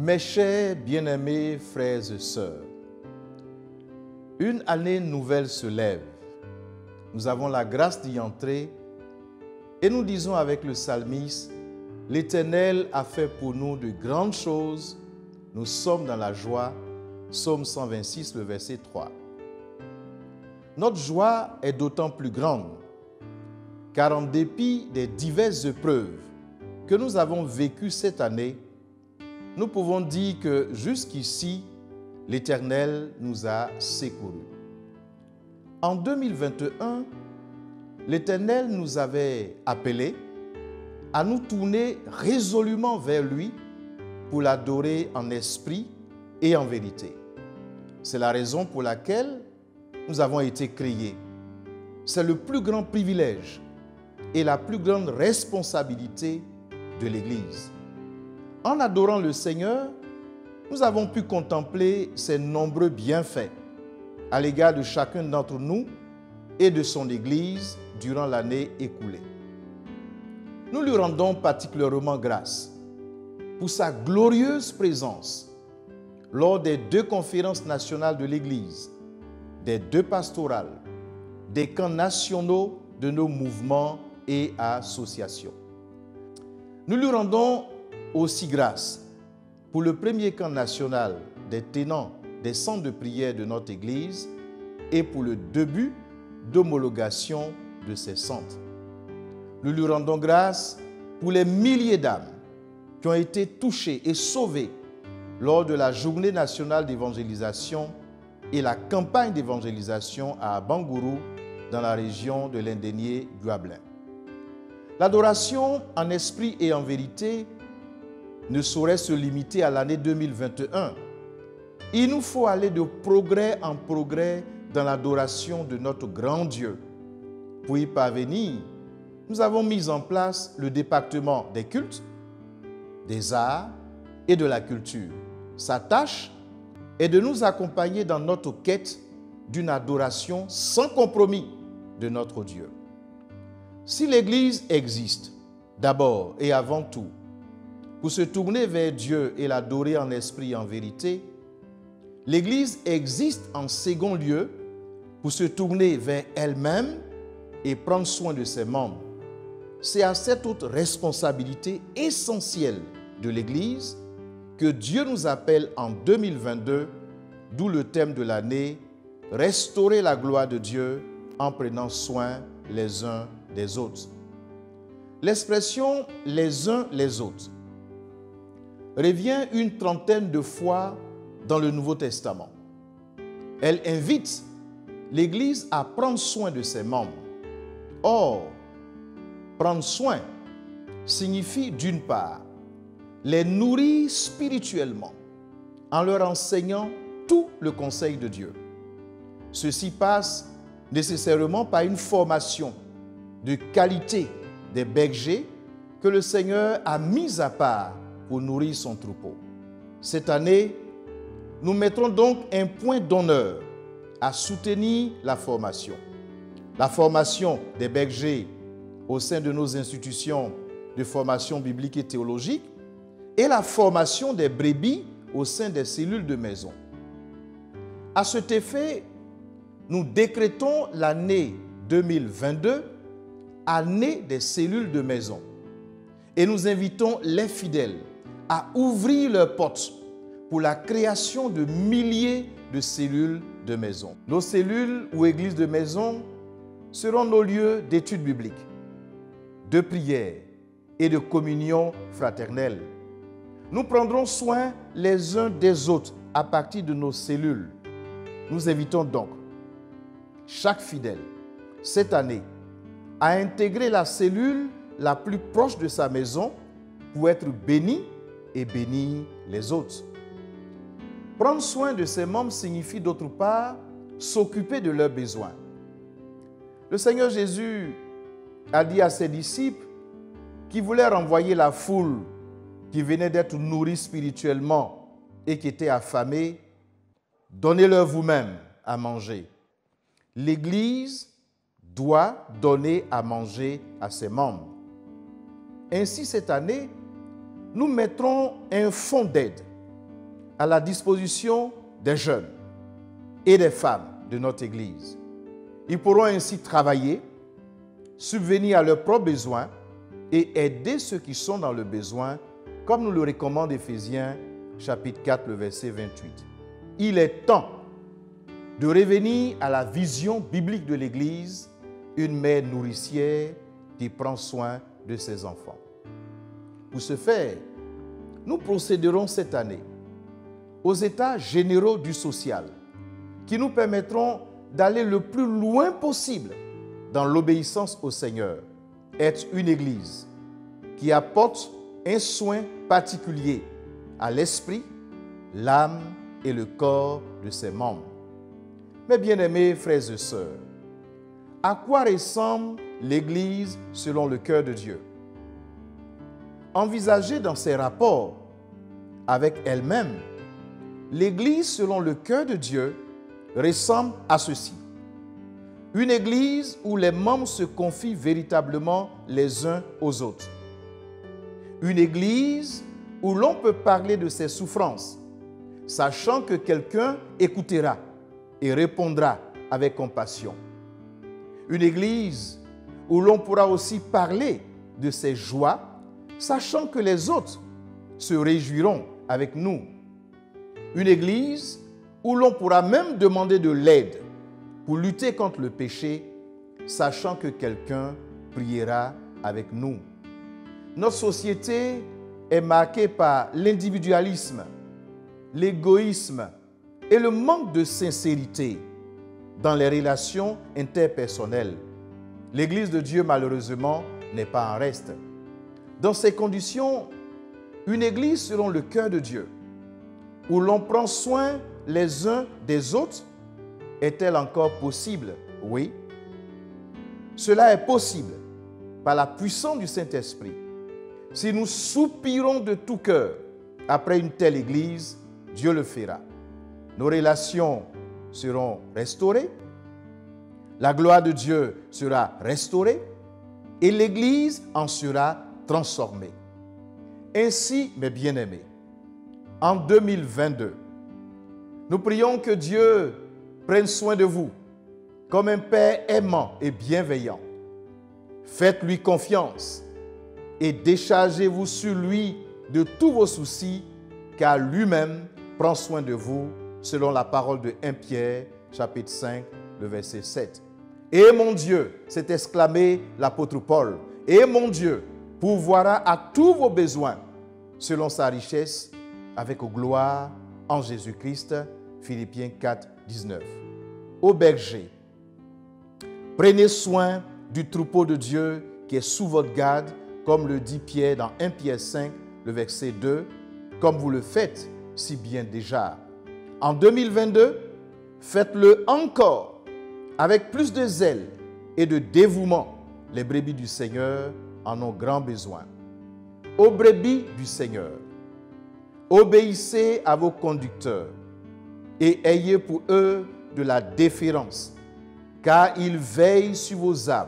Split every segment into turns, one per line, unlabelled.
Mes chers bien-aimés frères et sœurs, une année nouvelle se lève. Nous avons la grâce d'y entrer et nous disons avec le psalmiste, « L'Éternel a fait pour nous de grandes choses, nous sommes dans la joie. » Psaume 126, le verset 3. Notre joie est d'autant plus grande, car en dépit des diverses épreuves que nous avons vécues cette année, nous pouvons dire que jusqu'ici, l'Éternel nous a secourus. En 2021, l'Éternel nous avait appelés à nous tourner résolument vers lui pour l'adorer en esprit et en vérité. C'est la raison pour laquelle nous avons été créés. C'est le plus grand privilège et la plus grande responsabilité de l'Église. En adorant le Seigneur, nous avons pu contempler ses nombreux bienfaits à l'égard de chacun d'entre nous et de son Église durant l'année écoulée. Nous lui rendons particulièrement grâce pour sa glorieuse présence lors des 2 conférences nationales de l'Église, des 2 pastorales, des camps nationaux de nos mouvements et associations. Nous lui rendons aussi grâce pour le premier camp national des tenants des centres de prière de notre Église et pour le début d'homologation de ces centres. Nous lui rendons grâce pour les milliers d'âmes qui ont été touchées et sauvées lors de la journée nationale d'évangélisation et la campagne d'évangélisation à Bangourou dans la région de l'Indénié-Guablin. L'adoration en esprit et en vérité ne saurait se limiter à l'année 2021. Il nous faut aller de progrès en progrès dans l'adoration de notre grand Dieu. Pour y parvenir, nous avons mis en place le département des cultes, des arts et de la culture. Sa tâche est de nous accompagner dans notre quête d'une adoration sans compromis de notre Dieu. Si l'Église existe, d'abord et avant tout, pour se tourner vers Dieu et l'adorer en esprit et en vérité, l'Église existe en second lieu pour se tourner vers elle-même et prendre soin de ses membres. C'est à cette autre responsabilité essentielle de l'Église que Dieu nous appelle en 2022, d'où le thème de l'année, « Restaurer la gloire de Dieu en prenant soin les uns des autres ». L'expression « les uns les autres » revient une 30aine de fois dans le Nouveau Testament. Elle invite l'Église à prendre soin de ses membres. Or, prendre soin signifie d'une part les nourrir spirituellement en leur enseignant tout le conseil de Dieu. Ceci passe nécessairement par une formation de qualité des bergers que le Seigneur a mis à part pour nourrir son troupeau. Cette année, nous mettrons donc un point d'honneur à soutenir la formation. La formation des bergers au sein de nos institutions de formation biblique et théologique et la formation des brebis au sein des cellules de maison. À cet effet, nous décrétons l'année 2022, année des cellules de maison. Et nous invitons les fidèles à ouvrir leurs portes pour la création de milliers de cellules de maison. Nos cellules ou églises de maison seront nos lieux d'études bibliques, de prière et de communion fraternelle. Nous prendrons soin les uns des autres à partir de nos cellules. Nous invitons donc chaque fidèle, cette année, à intégrer la cellule la plus proche de sa maison pour être béni et bénir les autres. Prendre soin de ses membres signifie d'autre part s'occuper de leurs besoins. Le Seigneur Jésus a dit à ses disciples qui voulaient renvoyer la foule qui venait d'être nourrie spirituellement et qui était affamée, « Donnez-leur vous-même à manger ». L'Église doit donner à manger à ses membres. Ainsi, cette année, nous mettrons un fonds d'aide à la disposition des jeunes et des femmes de notre Église. Ils pourront ainsi travailler, subvenir à leurs propres besoins et aider ceux qui sont dans le besoin, comme nous le recommande Éphésiens chapitre 4, le verset 28. Il est temps de revenir à la vision biblique de l'Église, une mère nourricière qui prend soin de ses enfants. Pour ce faire, nous procéderons cette année aux états généraux du social qui nous permettront d'aller le plus loin possible dans l'obéissance au Seigneur, être une Église qui apporte un soin particulier à l'esprit, l'âme et le corps de ses membres. Mes bien-aimés frères et sœurs, à quoi ressemble l'Église selon le cœur de Dieu? Envisagée dans ses rapports avec elle-même, l'Église selon le cœur de Dieu ressemble à ceci. Une Église où les membres se confient véritablement les uns aux autres. Une Église où l'on peut parler de ses souffrances, sachant que quelqu'un écoutera et répondra avec compassion. Une Église où l'on pourra aussi parler de ses joies, sachant que les autres se réjouiront avec nous. Une Église où l'on pourra même demander de l'aide pour lutter contre le péché, sachant que quelqu'un priera avec nous. Notre société est marquée par l'individualisme, l'égoïsme et le manque de sincérité dans les relations interpersonnelles. L'Église de Dieu, malheureusement, n'est pas en reste. Dans ces conditions, une Église selon le cœur de Dieu, où l'on prend soin les uns des autres, est-elle encore possible? Oui. Cela est possible par la puissance du Saint-Esprit. Si nous soupirons de tout cœur après une telle Église, Dieu le fera. Nos relations seront restaurées, la gloire de Dieu sera restaurée et l'Église en sera transformée. Ainsi, mes bien-aimés, en 2022, nous prions que Dieu prenne soin de vous comme un Père aimant et bienveillant. Faites-lui confiance et déchargez-vous sur lui de tous vos soucis, car lui-même prend soin de vous, selon la parole de 1 Pierre, chapitre 5, le verset 7. Et mon Dieu, s'est exclamé l'apôtre Paul, et mon Dieu pourvoira à tous vos besoins, selon sa richesse, avec gloire en Jésus-Christ. Philippiens 4, 19. Ô berger, prenez soin du troupeau de Dieu qui est sous votre garde, comme le dit Pierre dans 1 Pierre 5, le verset 2, comme vous le faites si bien déjà. En 2022, faites-le encore avec plus de zèle et de dévouement. Les brebis du Seigneur en ont grand besoin. Ô brebis du Seigneur, obéissez à vos conducteurs et ayez pour eux de la déférence, car ils veillent sur vos âmes,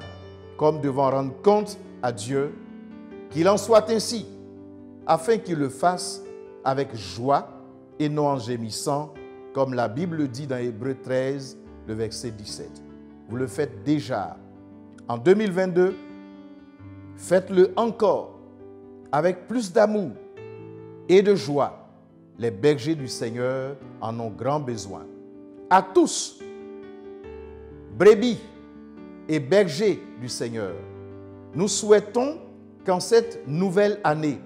comme devant rendre compte à Dieu. Qu'il en soit ainsi, afin qu'ils le fassent avec joie et non en gémissant, comme la Bible dit dans Hébreux 13, le verset 17. Vous le faites déjà. En 2022, faites-le encore avec plus d'amour et de joie. Les bergers du Seigneur en ont grand besoin. À tous, brebis et bergers du Seigneur, nous souhaitons qu'en cette nouvelle année,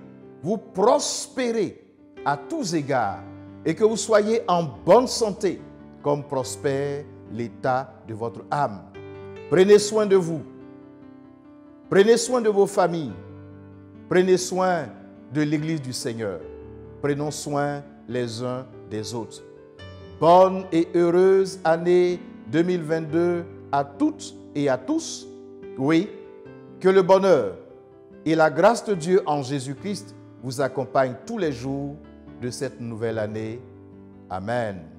vous prospérez à tous égards et que vous soyez en bonne santé, comme prospère l'état de votre âme. Prenez soin de vous. Prenez soin de vos familles. Prenez soin de l'Église du Seigneur. Prenons soin les uns des autres. Bonne et heureuse année 2022 à toutes et à tous. Oui, que le bonheur et la grâce de Dieu en Jésus-Christ vous accompagnent tous les jours de cette nouvelle année. Amen.